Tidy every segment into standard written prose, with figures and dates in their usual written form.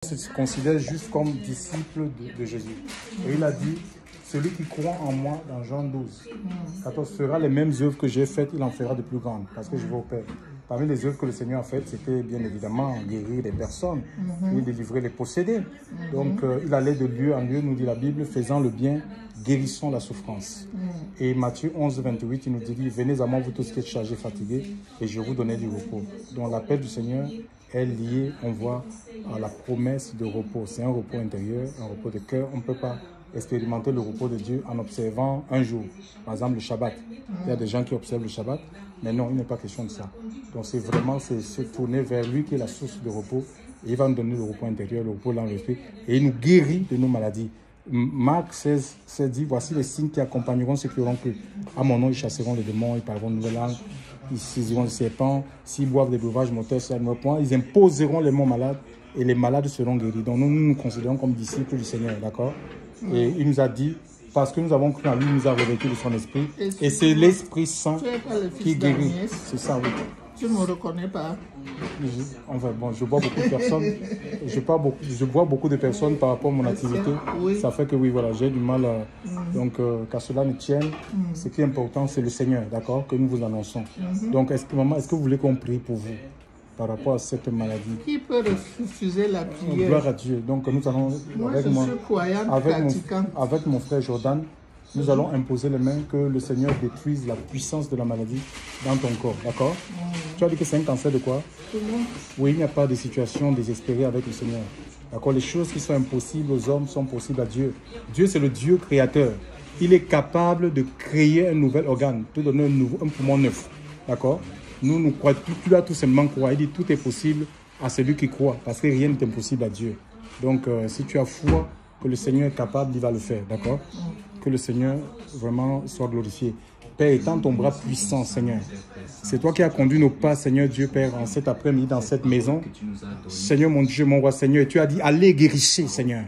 Se considère juste comme disciple de Jésus. Et il a dit, celui qui croit en moi, dans Jean 12, 14, fera les mêmes œuvres que j'ai faites, il en fera de plus grandes, parce que je vais au Père. Parmi les œuvres que le Seigneur a faites, c'était bien évidemment guérir les personnes, et délivrer les possédés. Donc il allait de lieu en lieu, nous dit la Bible, faisant le bien, guérissant la souffrance. Et Matthieu 11, 28, il nous dit, venez à moi vous tous qui êtes chargés, fatigués, et je vous donnerai du repos. Donc l'appel du Seigneur est lié, on voit, à la promesse de repos. C'est un repos intérieur, un repos de cœur. On ne peut pas expérimenter le repos de Dieu en observant un jour. Par exemple, le Shabbat. Il y a des gens qui observent le Shabbat, mais non, il n'est pas question de ça. Donc c'est vraiment se tourner vers lui qui est la source de repos. Et il va nous donner le repos intérieur, le repos dans l'esprit. Et il nous guérit de nos maladies. Marc 16 dit, voici les signes qui accompagneront ceux qui auront cru. À mon nom, ils chasseront les démons, ils parleront de nouvelles langues, ils saisiront les serpents, s'ils boivent des breuvages mortels, ça ne point. Ils imposeront les mots malades et les malades seront guéris. Donc nous nous considérons comme disciples du Seigneur, d'accord? Et il nous a dit, parce que nous avons cru en lui, il nous a revêtu de son esprit. Et c'est l'Esprit Saint qui guérit. C'est ça, oui. Tu ne me reconnais pas. Enfin, bon, je vois beaucoup de personnes. Je vois beaucoup de personnes par rapport à mon activité. Oui. Ça fait que oui, voilà, j'ai du mal. Donc, qu'à cela ne tienne, ce qui est important, c'est le Seigneur, d'accord, que nous vous annonçons. Donc, maman, est-ce que vous voulez qu'on prie pour vous par rapport à cette maladie? Qui peut refuser la prière? Gloire à Dieu. Donc, nous allons, avec mon frère Jordan, nous allons imposer les mains, que le Seigneur détruise la puissance de la maladie dans ton corps, d'accord? Tu as dit que c'est un cancer de quoi? Oui, il n'y a pas de situation désespérée avec le Seigneur. D'accord? Les choses qui sont impossibles aux hommes sont possibles à Dieu. Dieu, c'est le Dieu créateur. Il est capable de créer un nouvel organe, de donner un poumon neuf. D'accord? Nous croyons, tu dois tout simplement croire. Il dit tout est possible à celui qui croit, parce que rien n'est impossible à Dieu. Donc, si tu as foi que le Seigneur est capable, il va le faire, d'accord? Que le Seigneur vraiment soit glorifié. Père, étends ton bras puissant, Seigneur. C'est toi qui as conduit nos pas, Seigneur Dieu, Père, en cet après-midi, dans cette maison. Seigneur, mon Dieu, mon roi, Seigneur, tu as dit, allez guérissez, Seigneur.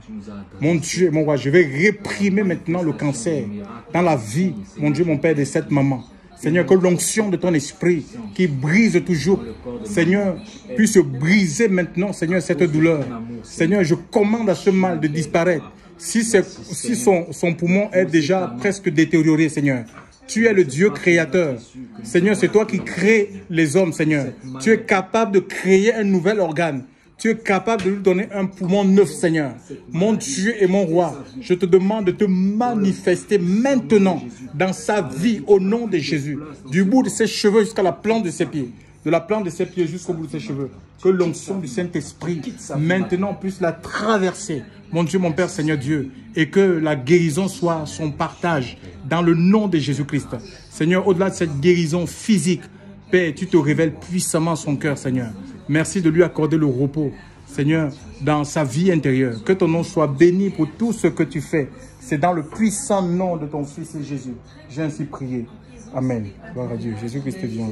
Mon Dieu, mon roi, je vais réprimer maintenant le cancer dans la vie, mon Dieu, mon Père, de cette maman. Seigneur, que l'onction de ton esprit qui brise toujours, Seigneur, puisse briser maintenant, Seigneur, cette douleur. Seigneur, je commande à ce mal de disparaître. Si son poumon est déjà presque détérioré, Seigneur, tu es le Dieu créateur. Seigneur, c'est toi qui crées les hommes, Seigneur. Tu es capable de créer un nouvel organe. Tu es capable de lui donner un poumon neuf, Seigneur. Mon Dieu et mon roi, je te demande de te manifester maintenant dans sa vie au nom de Jésus. Du bout de ses cheveux jusqu'à la plante de ses pieds. De la plante de ses pieds jusqu'au bout de ses cheveux. Que l'onction du Saint-Esprit maintenant puisse la traverser. Mon Dieu, mon Père, Seigneur Dieu. Et que la guérison soit son partage dans le nom de Jésus-Christ. Seigneur, au-delà de cette guérison physique, Père, tu te révèles puissamment son cœur, Seigneur. Merci de lui accorder le repos, Seigneur, dans sa vie intérieure. Que ton nom soit béni pour tout ce que tu fais. C'est dans le puissant nom de ton Fils Jésus. J'ai ainsi prié. Amen. Gloire à Dieu. Jésus-Christ vient.